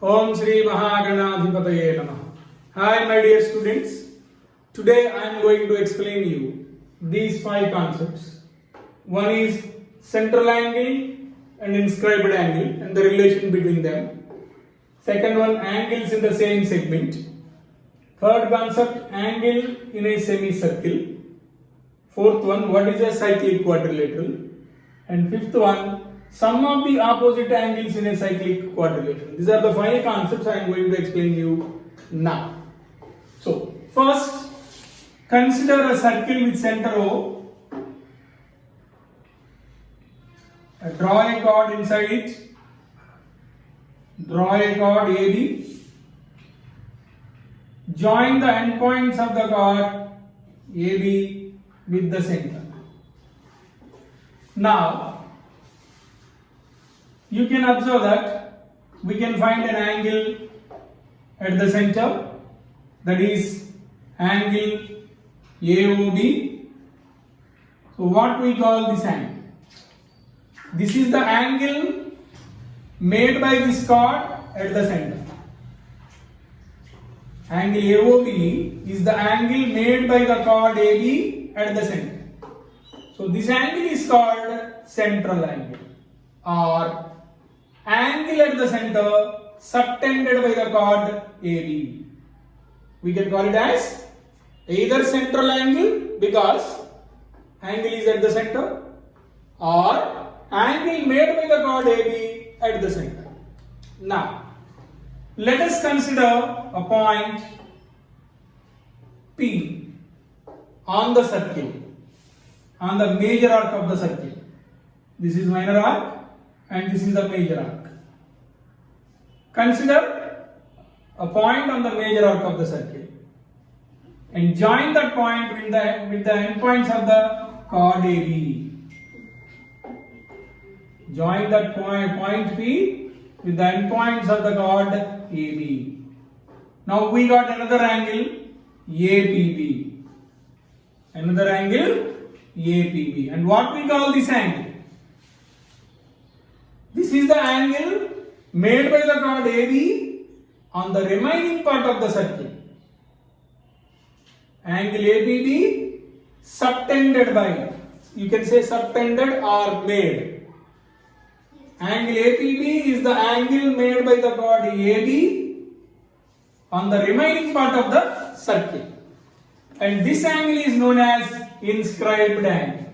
Om Shri Mahaganadhipataye Namaha. Hi my dear students. Today I am going to explain you these five concepts. One is central angle and inscribed angle and the relation between them. Second one, angles in the same segment. Third concept, angle in a semicircle. Fourth one, what is a cyclic quadrilateral? And fifth one, sum of the opposite angles in a cyclic quadrilateral. These are the five concepts I am going to explain you now. So, first, consider a circle with center O. Draw a chord inside it. Draw a chord AB. Join the endpoints of the chord AB with the center. Now, you can observe that we can find an angle at the center, that is angle AOB. So what we call this angle? This is the angle made by this chord at the center. Angle AOB is the angle made by the chord AB at the center. So this angle is called central angle, or angle at the center subtended by the chord AB. We can call it as either central angle because angle is at the center, or angle made by the chord AB at the center. Now, let us consider a point P on the circle, on the major arc of the circle. This is minor arc and this is the major arc. Consider a point on the major arc of the circle and join that point with the endpoints of the chord AB. Join that point P with the endpoints of the chord AB. Now we got another angle APB. Another angle APB. And what we call this angle? This is the angle made by the chord AB on the remaining part of the circle. Angle APB subtended by, you can say subtended or made. Angle APB is the angle made by the chord AB on the remaining part of the circle. And this angle is known as inscribed angle.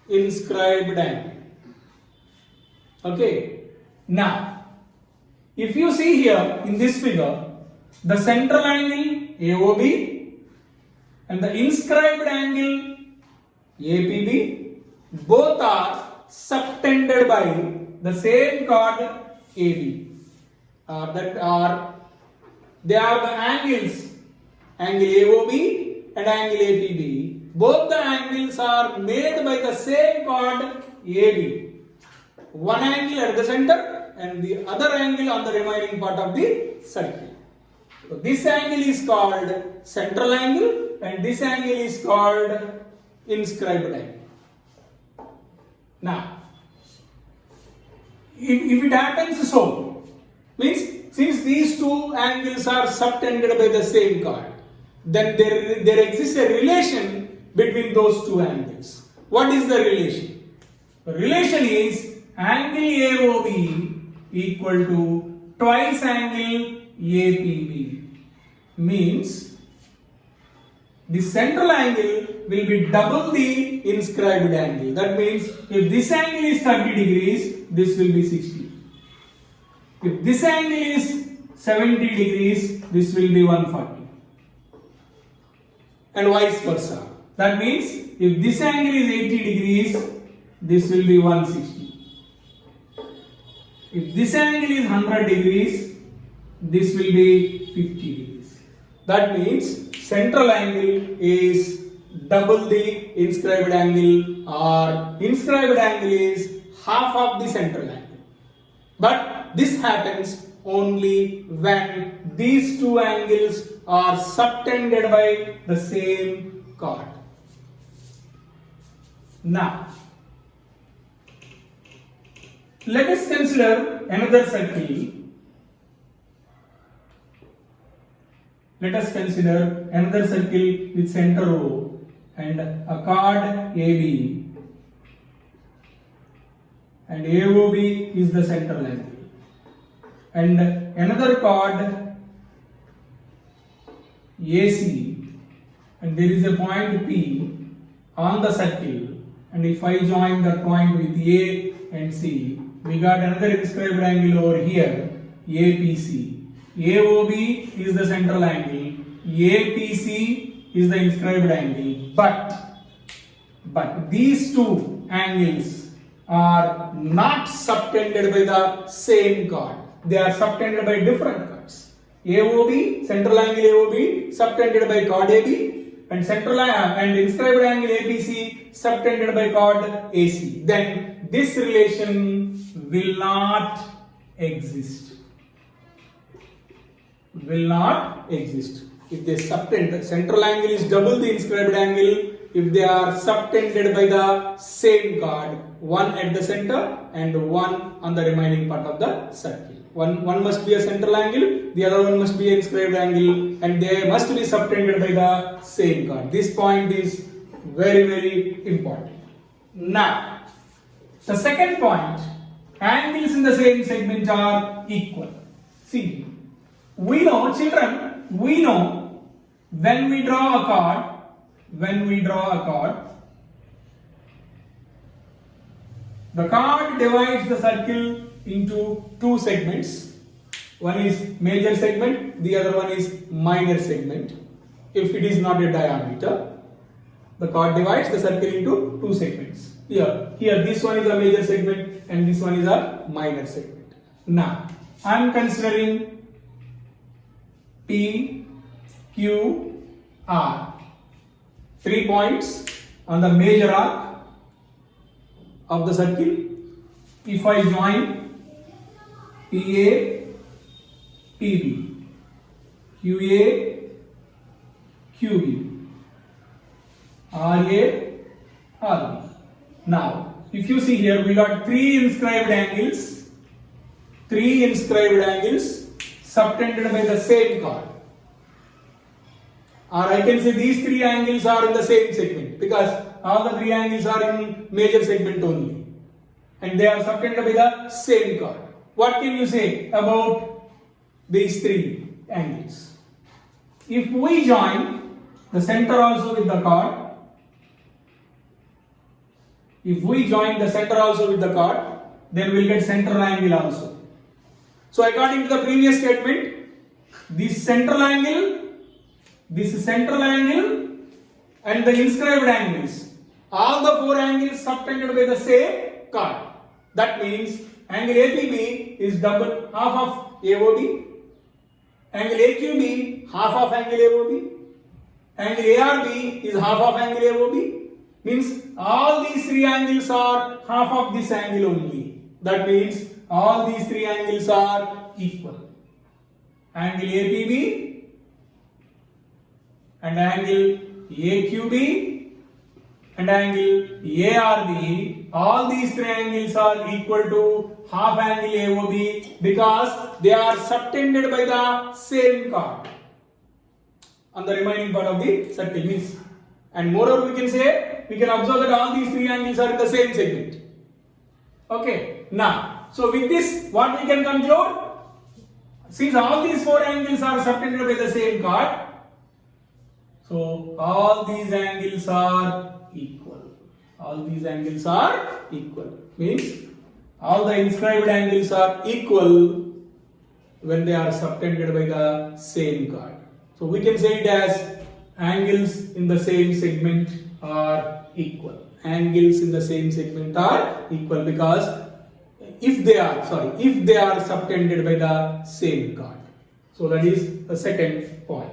Inscribed angle. Okay. Now, if you see here in this figure, the central angle AOB and the inscribed angle APB, both are subtended by the same chord AB. They are the angles, angle AOB and angle APB. Both the angles are made by the same chord AB. One angle at the center and the other angle on the remaining part of the circle. So this angle is called central angle and this angle is called inscribed angle. Now, if it happens so, means since these two angles are subtended by the same chord, then there exists a relation between those two angles. What is the relation? The relation is angle AOB equal to twice angle APB. Means the central angle will be double the inscribed angle. That means if this angle is 30 degrees, this will be 60. If this angle is 70 degrees, this will be 140. And vice versa. That means if this angle is 80 degrees, this will be 160. If this angle is 100 degrees, this will be 50 degrees. That means central angle is double the inscribed angle, or inscribed angle is half of the central angle. But this happens only when these two angles are subtended by the same chord. Now, let us consider another circle let us consider another circle with center O and a chord AB, and AOB is the central angle, and another chord AC, and there is a point P on the circle, and if I join the point with A and C, we got another inscribed angle over here, APC. AOB is the central angle, APC is the inscribed angle, but these two angles are not subtended by the same chord. They are subtended by different chords. AOB, central angle AOB, subtended by chord AB, and and inscribed angle APC, subtended by chord AC. Then this relation will not exist. Will not exist. If they subtend, the central angle is double the inscribed angle if they are subtended by the same chord, one at the center and one on the remaining part of the circle. One must be a central angle, the other one must be an inscribed angle, and they must be subtended by the same chord. This point is very, very important. Now, the second point, angles in the same segment are equal. See, we know, children, we know when we draw a chord, the chord divides the circle into two segments. One is major segment, the other one is minor segment. If it is not a diameter, the chord divides the circle into two segments. Here this one is a major segment and this one is a minor segment. Now, I am considering P, Q, R. 3 points on the major arc of the circle. If I join PA, PB, QA, QB, RA, RB. Now, if you see here, we got three inscribed angles subtended by the same chord. Or I can say these three angles are in the same segment because all the three angles are in major segment only. And they are subtended by the same chord. What can you say about these three angles? If we join the center also with the chord, then we'll get central angle also. So according to the previous statement, this central angle and the inscribed angles, all the four angles subtended by the same chord. That means angle APB is double half of AOB, angle AQB half of angle AOB, angle ARB is half of angle AOB. Means all these three angles are half of this angle only. That means all these three angles are equal. Angle APB and angle AQB and angle ARB, all these three angles are equal to half angle AOB because they are subtended by the same chord on the remaining part of the circle. Means, and moreover we can observe that all these three angles are in the same segment. Okay, now, so with this, what we can conclude? Since all these four angles are subtended by the same chord, so all these angles are equal. All these angles are equal. Means all the inscribed angles are equal when they are subtended by the same chord. So we can say it as angles in the same segment are equal. Angles in the same segment are equal because if they are subtended by the same chord. So that is the second point.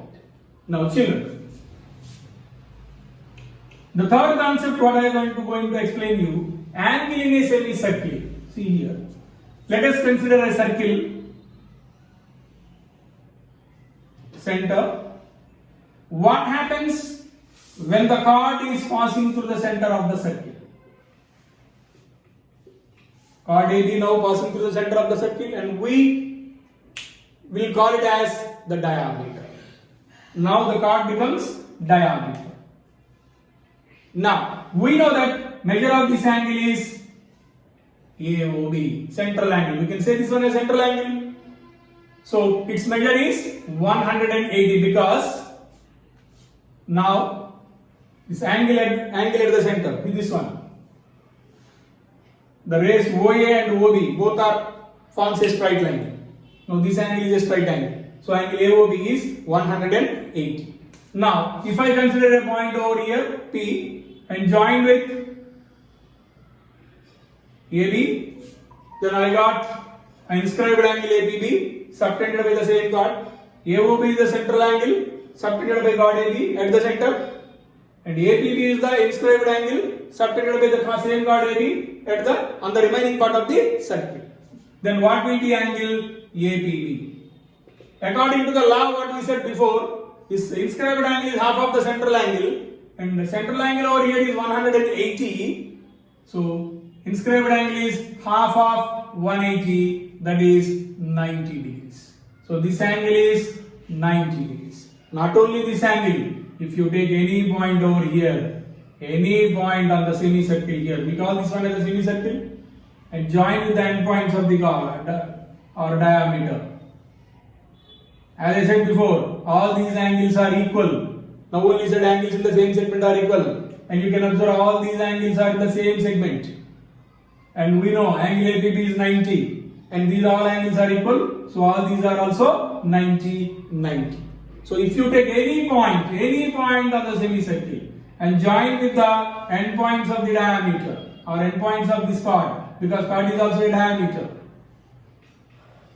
Now children, the third concept what I am going to explain you, angle in a semicircle. See here. Let us consider a circle, center. What happens when the chord is passing through the center of the circle? Chord AB now passing through the center of the circle, and we will call it as the diameter. Now the chord becomes diameter. Now we know that measure of this angle is AOB, central angle. We can say this one is central angle. So its measure is 180 because now this angle at the center is this one. The rays OA and OB both are forms a straight line. Now this angle is a straight angle. So angle AOB is 180. Now if I consider a point over here P and join with AB, then I got an inscribed angle APB subtended by the same chord. AOB is the central angle subtended by chord AB at the center, and APB is the inscribed angle subtended by the same chord AB at on the remaining part of the circle. Then what will be angle APB? According to the law what we said before, this inscribed angle is half of the central angle, and the central angle over here is 180. So inscribed angle is half of 180, that is 90 degrees. So this angle is 90 degrees. Not only this angle, if you take any point over here, any point on the semicircle here, we call this one as a semicircle, and join with the endpoints of the chord or diameter. As I said before, all these angles are equal. Now only said angles in the same segment are equal, and you can observe all these angles are in the same segment. And we know angle APB is 90, and these all angles are equal, so all these are also 90, 90. So if you take any point on the semicircle and join with the endpoints of the diameter or endpoints of this chord, because chord is also a diameter,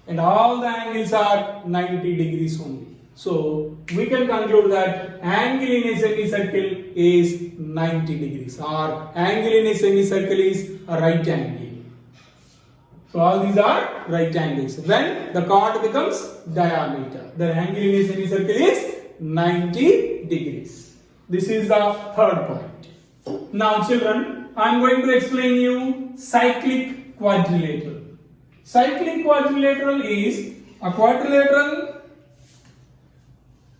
and all the angles are 90 degrees only. So we can conclude that angle in a semicircle is 90 degrees, or angle in a semicircle is a right angle. So all these are right angles. When the chord becomes diameter, the angle in a semicircle is 90 degrees. This is the third point. Now children, I am going to explain you cyclic quadrilateral. Cyclic quadrilateral is a quadrilateral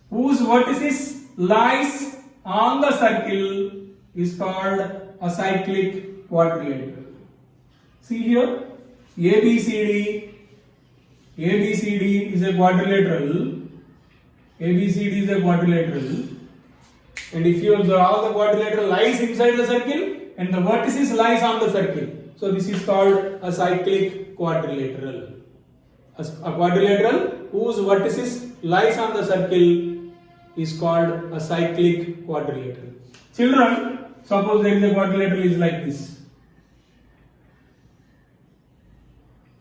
whose vertices lies on the circle is called a cyclic quadrilateral. See here, ABCD is a quadrilateral. ABCD is a quadrilateral. And if you observe, all the quadrilateral lies inside the circle and the vertices lies on the circle. So this is called a cyclic quadrilateral. A quadrilateral whose vertices lies on the circle is called a cyclic quadrilateral. Children, suppose there is a quadrilateral is like this.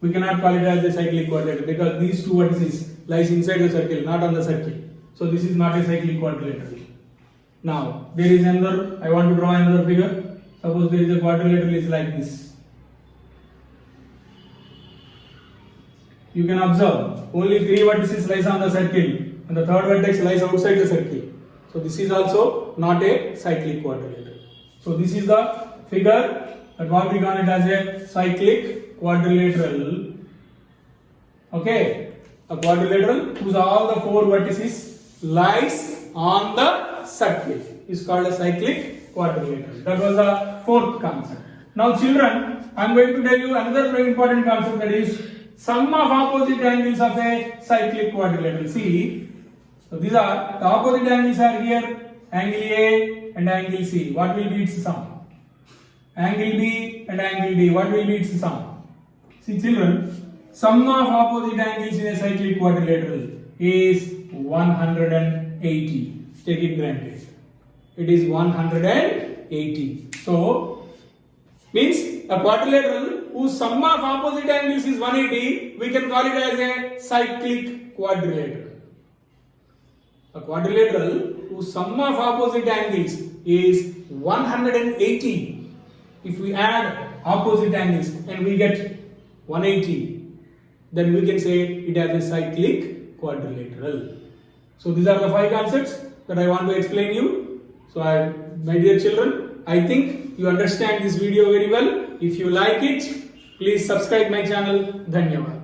We cannot call it as a cyclic quadrilateral because these two vertices lies inside the circle, not on the circle. So this is not a cyclic quadrilateral. Now there is another, I want to draw another figure. Suppose there is a quadrilateral is like this. You can observe only three vertices lies on the circle and the third vertex lies outside the circle. So this is also not a cyclic quadrilateral. So this is the figure that what we call it as a cyclic quadrilateral. Okay, a quadrilateral whose all the four vertices lies on the circle is called a cyclic quadrilateral. That was the fourth concept. Now children, I am going to tell you another very important concept, that is sum of opposite angles of a cyclic quadrilateral. See, so these are the opposite angles are here, angle A and angle C. What will be its sum? Angle B and angle D. What will be its sum? See children, sum of opposite angles in a cyclic quadrilateral is 180. Take it granted. It is 180. So means a quadrilateral whose sum of opposite angles is 180, we can call it as a cyclic quadrilateral. A quadrilateral whose sum of opposite angles is 180. If we add opposite angles and we get 180, then we can say it as a cyclic quadrilateral. So these are the five concepts that I want to explain you. So my dear children, I think you understand this video very well. If you like it, please subscribe my channel. Dhanyavad.